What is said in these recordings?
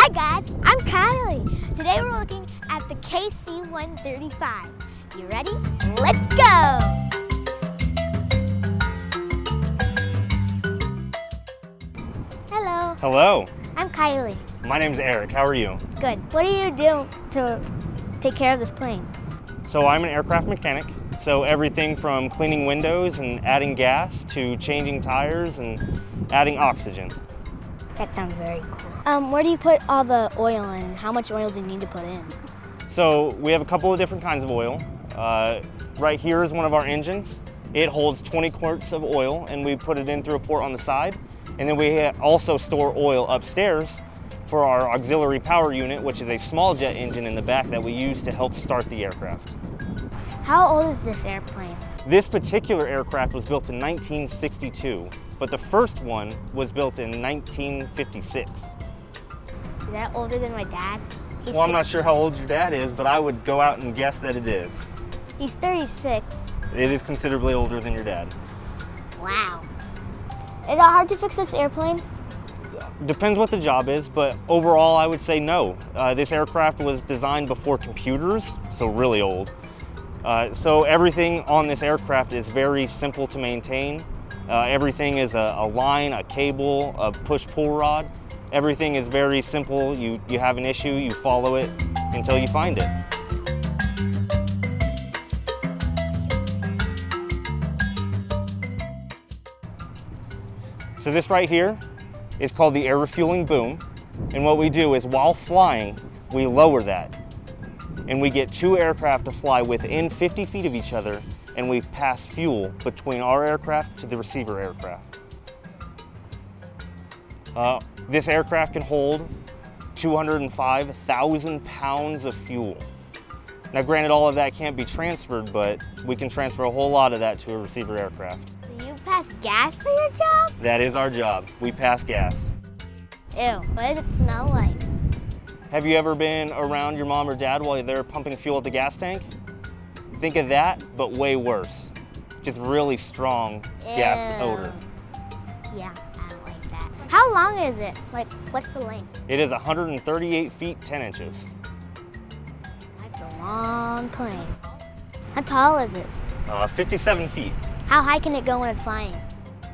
Hi guys, I'm Kylie. Today we're looking at the KC-135. You ready? Let's go! Hello. Hello. I'm Kylie. My name's Eric. How are you? Good. What do you do to take care of this plane? So I'm an aircraft mechanic. So everything from cleaning windows and adding gas to changing tires and adding oxygen. That sounds very cool. Where do you put all the oil in? How much oil do you need to put in? So we have a couple of different kinds of oil. Right here is one of our engines. It holds 20 quarts of oil and we put it in through a port on the side. And then we also store oil upstairs for our auxiliary power unit, which is a small jet engine in the back that we use to help start the aircraft. How old is this airplane? This particular aircraft was built in 1962, but the first one was built in 1956. Is that older than my dad? Well, I'm not sure how old your dad is, but I would go out and guess that it is. He's 36. It is considerably older than your dad. Wow. Is it hard to fix this airplane? Depends what the job is, but overall I would say no. This aircraft was designed before computers, so really old. So everything on this aircraft is very simple to maintain. Everything is a line, a cable, a push-pull rod. Everything is very simple. You have an issue, you follow it until you find it. So this right here is called the air refueling boom. And what we do is while flying, we lower that. And we get two aircraft to fly within 50 feet of each other, and we pass fuel between our aircraft to the receiver aircraft. This aircraft can hold 205,000 pounds of fuel. Now granted, all of that can't be transferred, but we can transfer a whole lot of that to a receiver aircraft. Do you pass gas for your job? That is our job. We pass gas. Ew, what does it smell like? Have you ever been around your mom or dad while they're pumping fuel at the gas tank? Think of that, but way worse. Just really strong gas odor. Yeah, I don't like that. How long is it? Like, what's the length? It is 138 feet, 10 inches. That's a long plane. How tall is it? 57 feet. How high can it go when it's flying?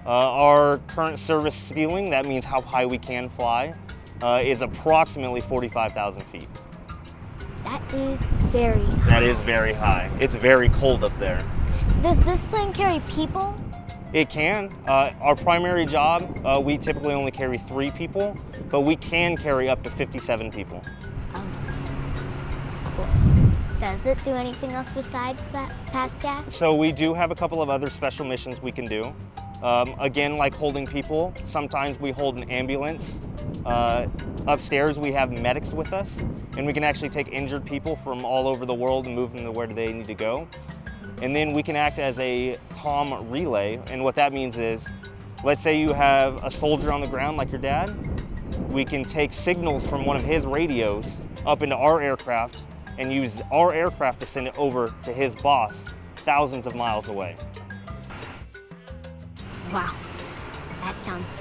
Our current service ceiling, that means how high we can fly, is approximately 45,000 feet. That is very high. That is very high. It's very cold up there. Does this plane carry people? It can. Our primary job, we typically only carry 3 people, but we can carry up to 57 people. Cool. Does it do anything else besides that pass gas? So we do have a couple of other special missions we can do. Again, like holding people, sometimes we hold an ambulance. Upstairs we have medics with us, and we can actually take injured people from all over the world and move them to where they need to go. And then we can act as a comm relay, and what that means is, let's say you have a soldier on the ground like your dad, we can take signals from one of his radios up into our aircraft and use our aircraft to send it over to his boss thousands of miles away. Wow,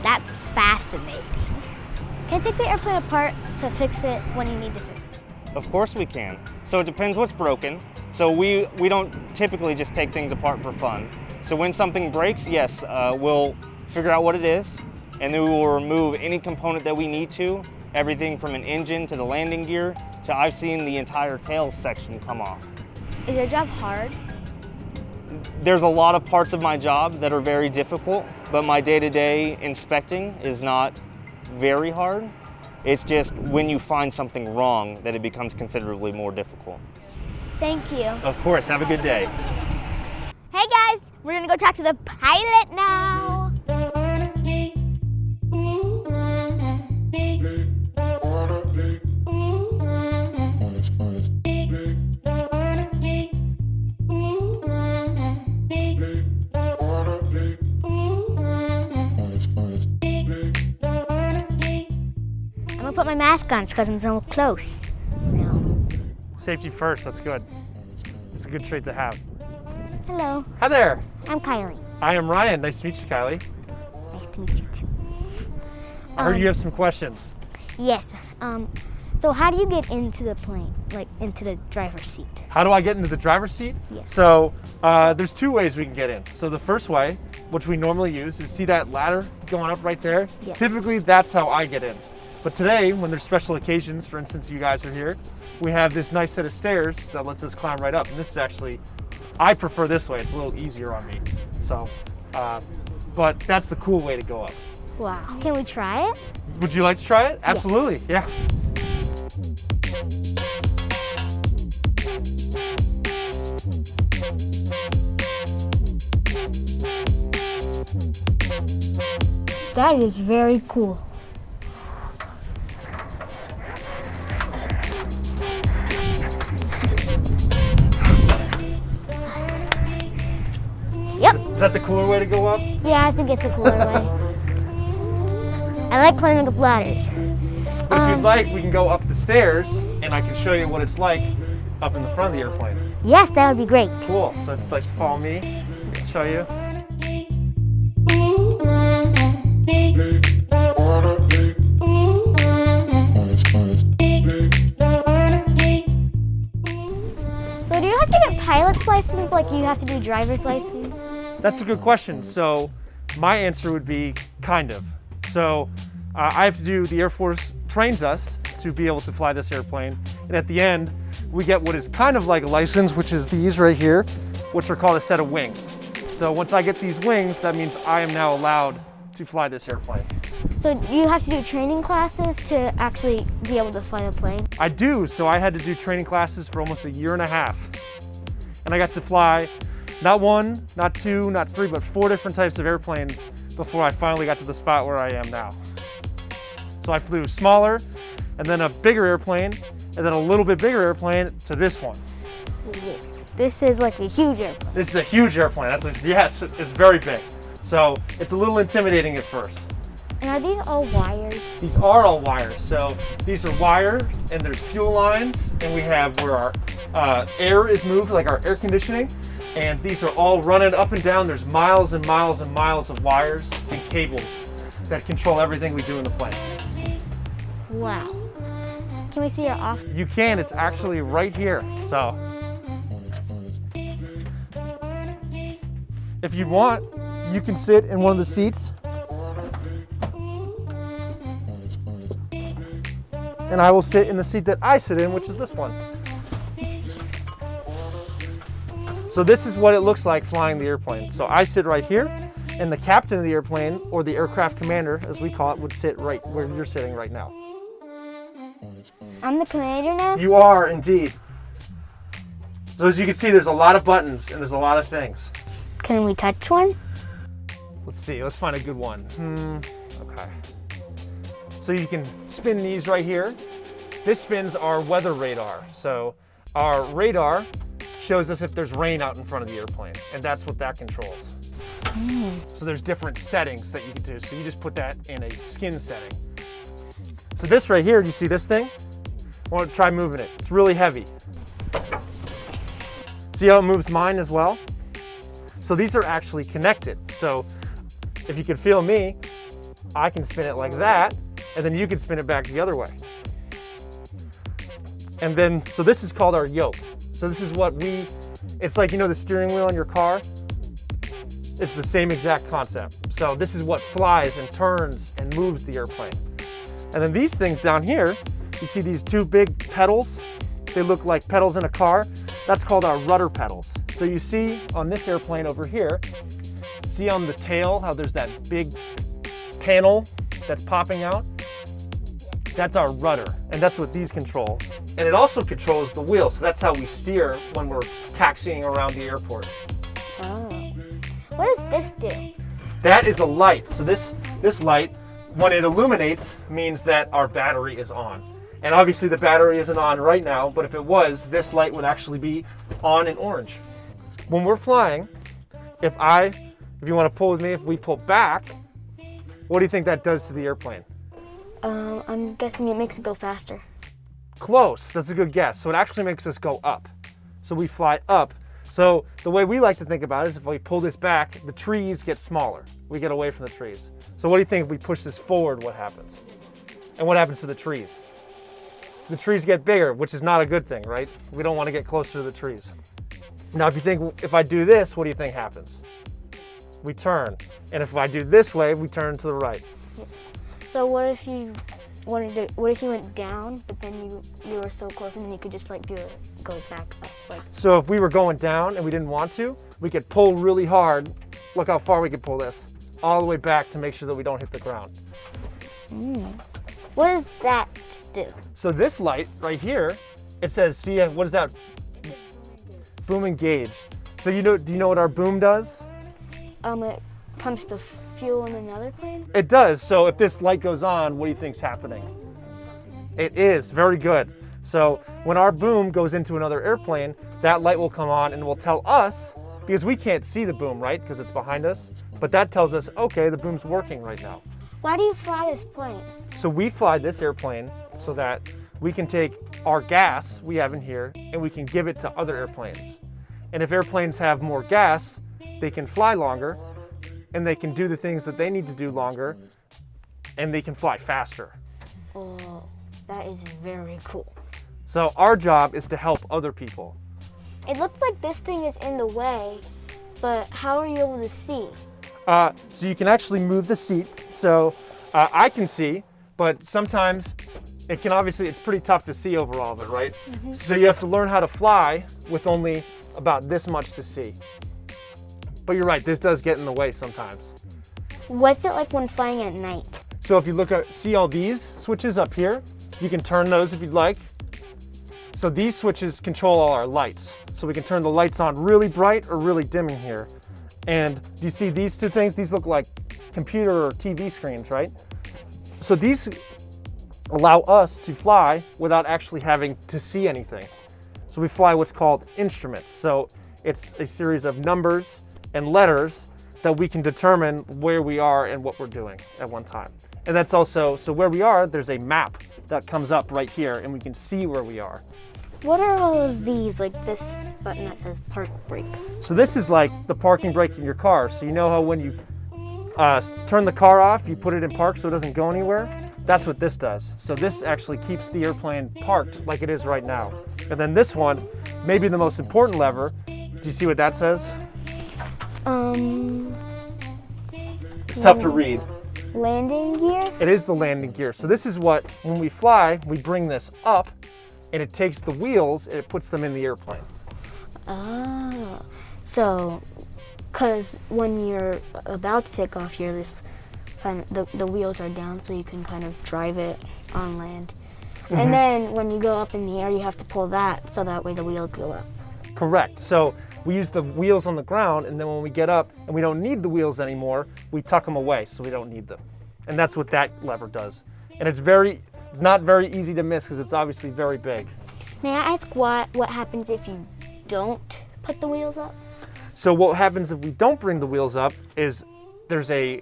that's fascinating. Can I take the airplane apart to fix it when you need to fix it? Of course we can. So it depends what's broken. So we don't typically just take things apart for fun. So when something breaks, yes, we'll figure out what it is, and then we will remove any component that we need to, everything from an engine to the landing gear to I've seen the entire tail section come off. Is your job hard? There's a lot of parts of my job that are very difficult, but my day-to-day inspecting is not very hard. It's just when you find something wrong that it becomes considerably more difficult. Thank you. Of course, have a good day. Hey guys, we're gonna go talk to the pilot now. I'm gonna put my mask on because I'm so close. Safety first, that's good. It's a good trait to have. Hello. Hi there. I'm Kylie. I am Ryan. Nice to meet you, Kylie. Nice to meet you too. I heard you have some questions. Yes. So how do you get into the plane, like into the driver's seat? How do I get into the driver's seat? Yes. So there's two ways we can get in. So the first way, which we normally use, is see that ladder going up right there? Yes. Typically that's how I get in. But today, when there's special occasions, for instance, you guys are here, we have this nice set of stairs that lets us climb right up. And this is actually, I prefer this way. It's a little easier on me. So, but that's the cool way to go up. Wow. Can we try it? Would you like to try it? Absolutely, yeah. That is very cool. Yep. Is that the cooler way to go up? Yeah, I think it's a cooler way. I like climbing up ladders. But if you'd like, we can go up the stairs and I can show you what it's like up in the front of the airplane. Yes, that would be great. Cool, so if you'd like to follow me, I'll show you. So do you have to get pilot's license like you have to do driver's license? That's a good question. So my answer would be kind of. So I have to do, the Air Force trains us to be able to fly this airplane. And at the end, we get what is kind of like a license, which is these right here, which are called a set of wings. So once I get these wings, that means I am now allowed to fly this airplane. So do you have to do training classes to actually be able to fly the plane? I do, so I had to do training classes for almost a year and a half. And I got to fly not one, not two, not three, but 4 different types of airplanes before I finally got to the spot where I am now. So I flew smaller, and then a bigger airplane, and then a little bit bigger airplane to this one. This is like a huge airplane. This is a huge airplane. Yes, it's very big. So it's a little intimidating at first. And are these all wires? These are all wires. So these are wire, and there's fuel lines, and we have where our air is moved, like our air conditioning. And these are all running up and down. There's miles and miles and miles of wires and cables that control everything we do in the plane. Wow. Can we see your off? You can, it's actually right here. So if you want, you can sit in one of the seats. And I will sit in the seat that I sit in, which is this one. So this is what it looks like flying the airplane. So I sit right here, and the captain of the airplane, or the aircraft commander, as we call it, would sit right where you're sitting right now. I'm the commander now? You are indeed. So as you can see, there's a lot of buttons and there's a lot of things. Can we touch one? Let's see, let's find a good one. Okay. So you can spin these right here. This spins our weather radar. So our radar shows us if there's rain out in front of the airplane, and that's what that controls. So there's different settings that you can do. So you just put that in a skin setting. So this right here, do you see this thing? I want to try moving it. It's really heavy. See how it moves mine as well? So these are actually connected. So if you can feel me, I can spin it like that, and then you can spin it back the other way. And then, so this is called our yoke. So this is what it's like, you know, the steering wheel in your car? It's the same exact concept. So this is what flies and turns and moves the airplane. And then these things down here, you see these 2 big pedals? They look like pedals in a car. That's called our rudder pedals. So you see on this airplane over here, see on the tail how there's that big panel that's popping out? That's our rudder, and that's what these control. And it also controls the wheel, so that's how we steer when we're taxiing around the airport. Oh. What does this do? That is a light. So this light, when it illuminates, means that our battery is on. And obviously the battery isn't on right now, but if it was, this light would actually be on in orange. When we're flying, if you want to pull with me, if we pull back, what do you think that does to the airplane? I'm guessing it makes it go faster. Close, that's a good guess. So it actually makes us go up. So we fly up. So the way we like to think about it is if we pull this back, the trees get smaller. We get away from the trees. So what do you think if we push this forward, what happens? And what happens to the trees? the trees get bigger, which is not a good thing, right? We don't want to get closer to the trees. Now, if you think, if I do this, what do you think happens? We turn. And if I do this way, we turn to the right. So what if you went down, but then you were so close and then you could just like go back up? Like. So if we were going down and we didn't want to, we could pull really hard. Look how far we could pull this. All the way back to make sure that we don't hit the ground. What does that do? So this light right here, it says, see, what is that? Boom engaged. So do you know what our boom does? It pumps the fuel in another plane? It does. So if this light goes on, what do you think's happening? It is, very good. So when our boom goes into another airplane, that light will come on and will tell us, because we can't see the boom, right? Because it's behind us. But that tells us, okay, the boom's working right now. Why do you fly this plane? So we fly this airplane so that we can take our gas we have in here and we can give it to other airplanes. And if airplanes have more gas, they can fly longer and they can do the things that they need to do longer and they can fly faster. Oh, that is very cool. So our job is to help other people. It looks like this thing is in the way, but how are you able to see? So you can actually move the seat. So I can see, but sometimes it's pretty tough to see over all of it, right? So you have to learn how to fly with only about this much to see. But you're right, this does get in the way sometimes. What's it like when flying at night? So if you see all these switches up here, you can turn those if you'd like. So these switches control all our lights. So we can turn the lights on really bright or really dim in here. And do you see these two things? These look like computer or TV screens, right? So these allow us to fly without actually having to see anything. So we fly what's called instruments. So it's a series of numbers and letters that we can determine where we are and what we're doing at one time. And that's also, so where we are, there's a map that comes up right here and we can see where we are. What are all of these, like this button that says park brake? So this is like the parking brake in your car. So you know how when you turn the car off, you put it in park so it doesn't go anywhere? That's what this does. So this actually keeps the airplane parked like it is right now. And then this one, maybe the most important lever, do you see what that says? It's tough to read. Landing gear? It is the landing gear. So this is what, when we fly, we bring this up and it takes the wheels and it puts them in the airplane. Oh, so, because when you're about to take off, you're just kind of, the wheels are down so you can kind of drive it on land. And then when you go up in the air, you have to pull that so that way the wheels go up. Correct. So we use the wheels on the ground and then when we get up and we don't need the wheels anymore, we tuck them away so we don't need them. And that's what that lever does. And it's not very easy to miss because it's obviously very big. May I ask what happens if you don't put the wheels up? So what happens if we don't bring the wheels up is there's a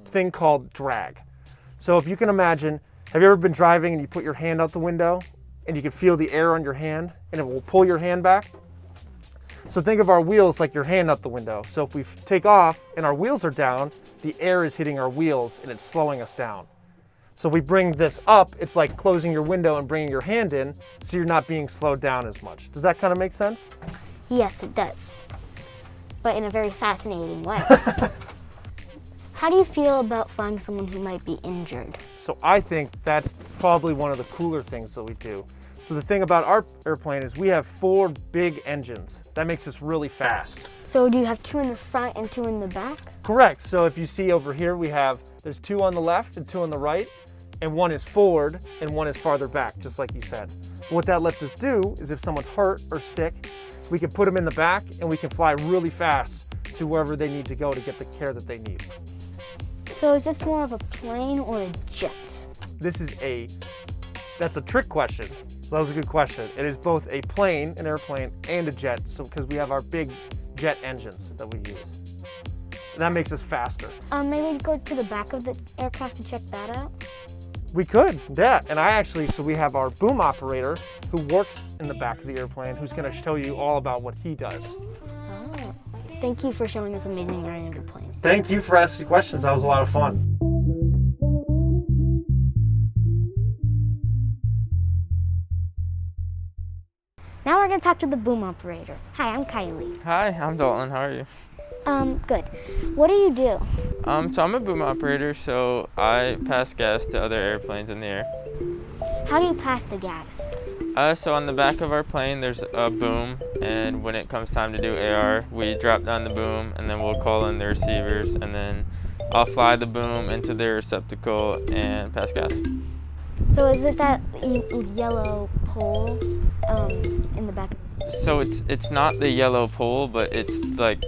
thing called drag. So if you can imagine, have you ever been driving and you put your hand out the window and you can feel the air on your hand and it will pull your hand back? So think of our wheels like your hand out the window. So if we take off and our wheels are down, the air is hitting our wheels and it's slowing us down. So if we bring this up, it's like closing your window and bringing your hand in, so you're not being slowed down as much. Does that kind of make sense? Yes, it does, but in a very fascinating way. How do you feel about flying someone who might be injured? So I think that's probably one of the cooler things that we do. So the thing about our airplane is we have 4 big engines. That makes us really fast. So do you have 2 in the front and 2 in the back? Correct. So if you see over here, there's 2 on the left and 2 on the right, and 1 is forward and 1 is farther back, just like you said. What that lets us do is if someone's hurt or sick, we can put them in the back and we can fly really fast to wherever they need to go to get the care that they need. So is this more of a plane or a jet? That's a trick question. So that was a good question. It is both a plane, an airplane, and a jet, so because we have our big jet engines that we use. And that makes us faster. Maybe we'd go to the back of the aircraft to check that out? We could, yeah. And so we have our boom operator who works in the back of the airplane who's gonna show you all about what he does. Oh, thank you for showing this amazing area of the plane. Thank you for asking questions. That was a lot of fun. Now we're gonna talk to the boom operator. Hi, I'm Kylie. Hi, I'm Dalton. How are you? Good. What do you do? So I'm a boom operator, so I pass gas to other airplanes in the air. How do you pass the gas? So on the back of our plane, there's a boom, and when it comes time to do AR, we drop down the boom, and then we'll call in the receivers, and then I'll fly the boom into their receptacle and pass gas. So is it that yellow pole in the back? So it's not the yellow pole, but it's the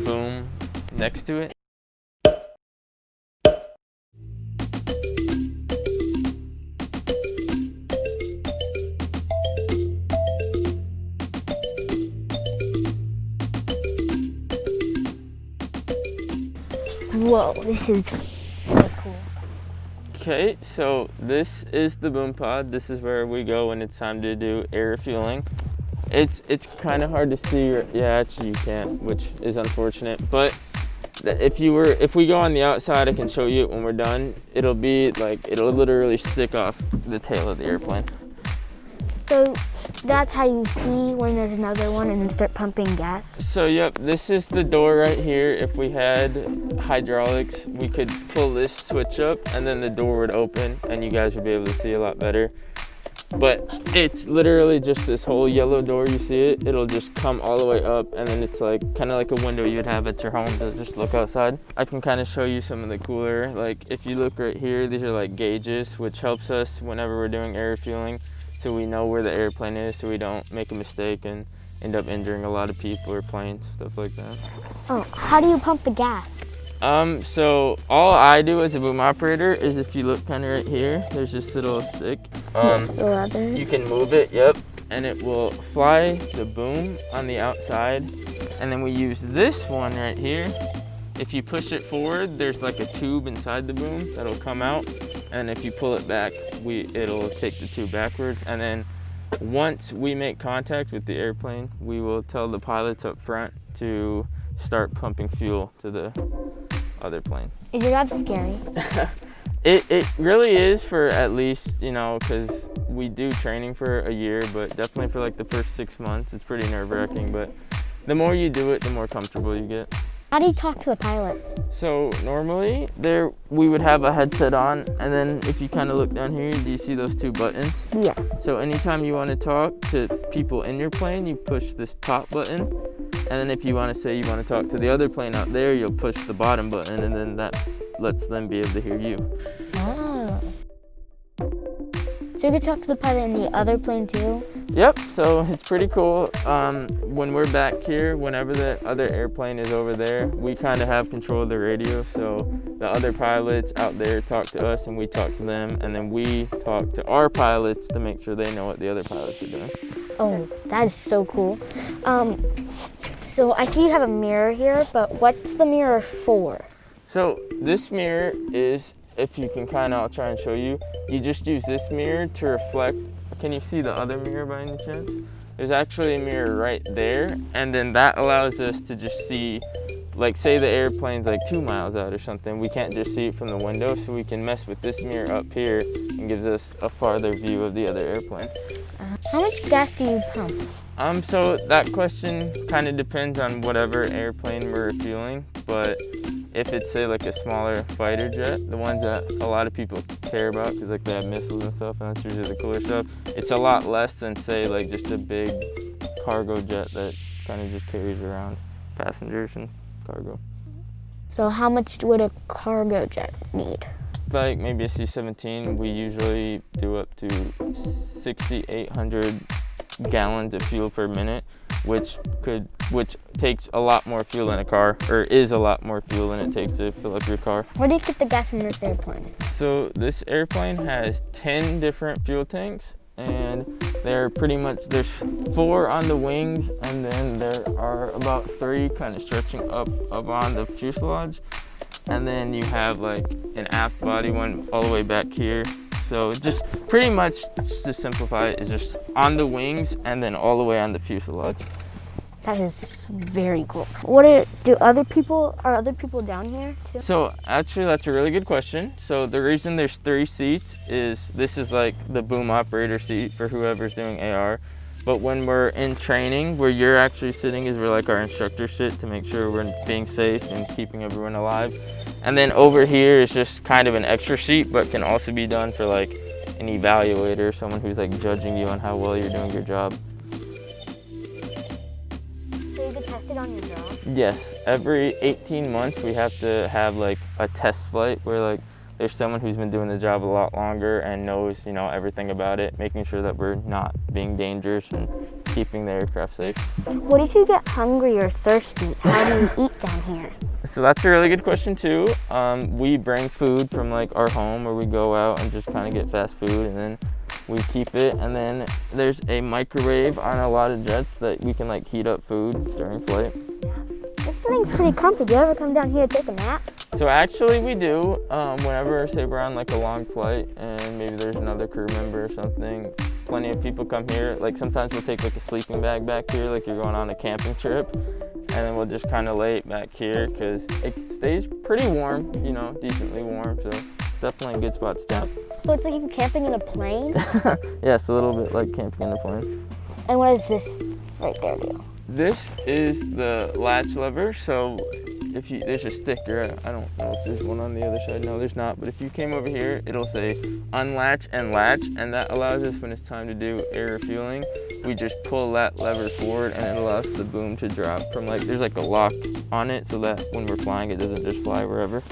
boom next to it. Whoa, this is so cool. Okay, so this is the boom pod. This is where we go when it's time to do air refueling. It's kind of hard to see. Yeah, actually you can't, which is unfortunate. But if we go on the outside, I can show you it when we're done. It'll literally stick off the tail of the airplane. So that's how you see when there's another one and then start pumping gas? So yep, this is the door right here. If we had hydraulics, we could pull this switch up and then the door would open and you guys would be able to see a lot better. But it's literally just this whole yellow door, you see it? It'll just come all the way up and then it's like kind of like a window you'd have at your home to just look outside. I can kind of show you some of the cooler, like if you look right here, these are like gauges, which helps us whenever we're doing air refueling. So we know where the airplane is so we don't make a mistake and end up injuring a lot of people or planes, stuff like that. Oh, how do you pump the gas? So all I do as a boom operator is if you look kind of right here, there's this little stick. You can move it, yep, and it will fly the boom on the outside. And then we use this one right here. If you push it forward, there's like a tube inside the boom that'll come out. And if you pull it back, it'll take the tube backwards. And then once we make contact with the airplane, we will tell the pilots up front to start pumping fuel to the other plane. Is your job scary? It really is for at least, because we do training for a year, but definitely for like the first 6 months, it's pretty nerve-wracking. But the more you do it, the more comfortable you get. How do you talk to the pilot? So normally we would have a headset on, and then if you kind of look down here, do you see those two buttons? Yes. So anytime you want to talk to people in your plane, you push this top button, and then if you want to say you want to talk to the other plane out there, you'll push the bottom button, and then that lets them be able to hear you. Oh. So you can talk to the pilot in the other plane too? Yep, so it's pretty cool. When we're back here, whenever the other airplane is over there, we kind of have control of the radio. So the other pilots out there talk to us and we talk to them. And then we talk to our pilots to make sure they know what the other pilots are doing. Oh, that is so cool. So I see you have a mirror here, but what's the mirror for? So this mirror is, if you can I'll try and show you. You just use this mirror to reflect. Can you see the other mirror by any chance? There's actually a mirror right there, and then that allows us to just see, like say the airplane's like 2 miles out or something, we can't just see it from the window, so we can mess with this mirror up here and gives us a farther view of the other airplane. How much gas do you pump? So that question kind of depends on whatever airplane we're refueling, but if it's say like a smaller fighter jet, the ones that a lot of people care about because like they have missiles and stuff, and that's usually the cooler stuff, it's a lot less than say like just a big cargo jet that kind of just carries around passengers and cargo. So how much would a cargo jet need? Like maybe a C-17, we usually do up to 6,800 gallons of fuel per minute, which takes a lot more fuel than a car, or is a lot more fuel than it takes to fill up your car. Where do you get the gas in this airplane? So this airplane has 10 different fuel tanks, and there's 4 on the wings, and then there are about 3 kind of stretching up on the fuselage, and then you have like an aft body one all the way back here. So just pretty much, just to simplify it, is just on the wings and then all the way on the fuselage. That is very cool. Are other people down here too? So actually that's a really good question. So the reason there's 3 seats is this is like the boom operator seat for whoever's doing AR. But when we're in training, where you're actually sitting is where like our instructors sit to make sure we're being safe and keeping everyone alive. And then over here is just kind of an extra seat, but can also be done for like an evaluator, someone who's like judging you on how well you're doing your job. So you get tested on your job? Yes, every 18 months we have to have like a test flight where like there's someone who's been doing the job a lot longer and knows, you know, everything about it, making sure that we're not being dangerous and keeping the aircraft safe. What if you get hungry or thirsty? How do you eat down here? So that's a really good question too. We bring food from like our home, or we go out and just kind of get fast food, and then we keep it. And then there's a microwave on a lot of jets that we can like heat up food during flight. This thing's pretty comfy. Do you ever come down here to take a nap? So actually we do, whenever, say we're on like a long flight and maybe there's another crew member or something, plenty of people come here. Like sometimes we'll take like a sleeping bag back here, like you're going on a camping trip, and then we'll just kind of lay it back here because it stays pretty warm, you know, decently warm, so it's definitely a good spot to camp. So it's like you camping in a plane? Yes, a little bit like camping in a plane. And what does this right there do? This is the latch lever, so if you, there's a sticker, I don't know if there's one on the other side, no there's not, but if you came over here, it'll say unlatch and latch, and that allows us when it's time to do air refueling, we just pull that lever forward and it allows the boom to drop from like, there's like a lock on it so that when we're flying it doesn't just fly wherever.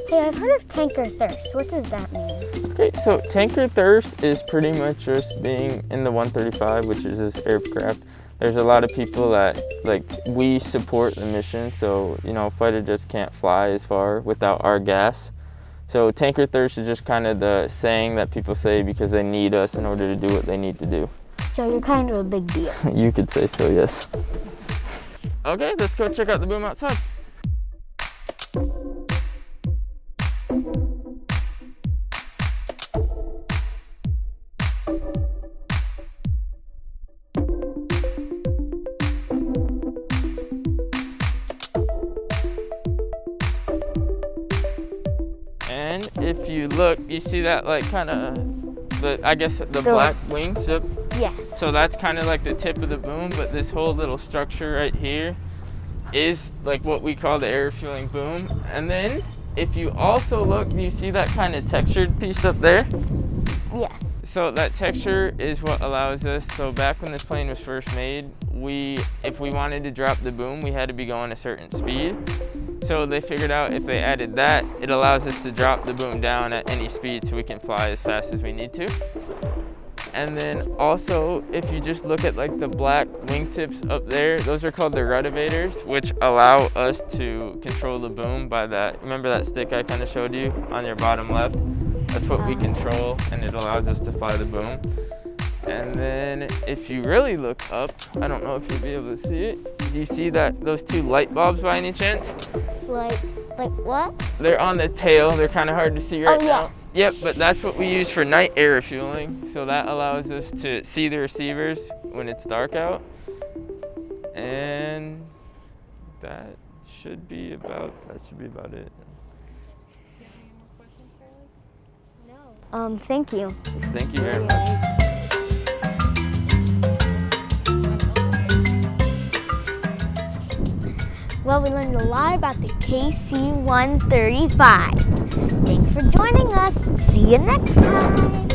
Hey, I've heard of tanker thirst. What does that mean? Okay, so tanker thirst is pretty much just being in the 135, which is this aircraft. There's a lot of people that, like, we support the mission, so, you know, fighter jets can't fly as far without our gas. So tanker thirst is just kind of the saying that people say because they need us in order to do what they need to do. So you're kind of a big deal. You could say so, yes. Okay, let's go check out the boom outside. And if you look, you see that like kind of, I guess the black wings? Yep. Yes. So that's kind of like the tip of the boom, but this whole little structure right here is like what we call the air refueling boom. And then if you also look, you see that kind of textured piece up there? Yes. So that texture is what allows us, so back when this plane was first made, if we wanted to drop the boom, we had to be going a certain speed. So they figured out if they added that, it allows us to drop the boom down at any speed so we can fly as fast as we need to. And then also, if you just look at like the black wingtips up there, those are called the rudder, which allow us to control the boom by that. Remember that stick I kind of showed you on your bottom left? That's what we control, and it allows us to fly the boom. And then if you really look up, I don't know if you'll be able to see it. Do you see that those 2 light bulbs by any chance? Like what? They're on the tail. They're kind of hard to see right now. now. Yep, but that's what we use for night air refueling. So that allows us to see the receivers when it's dark out. And that should be about it. Thank you. Thank you very much. Well, we learned a lot about the KC-135. Thanks for joining us. See you next time.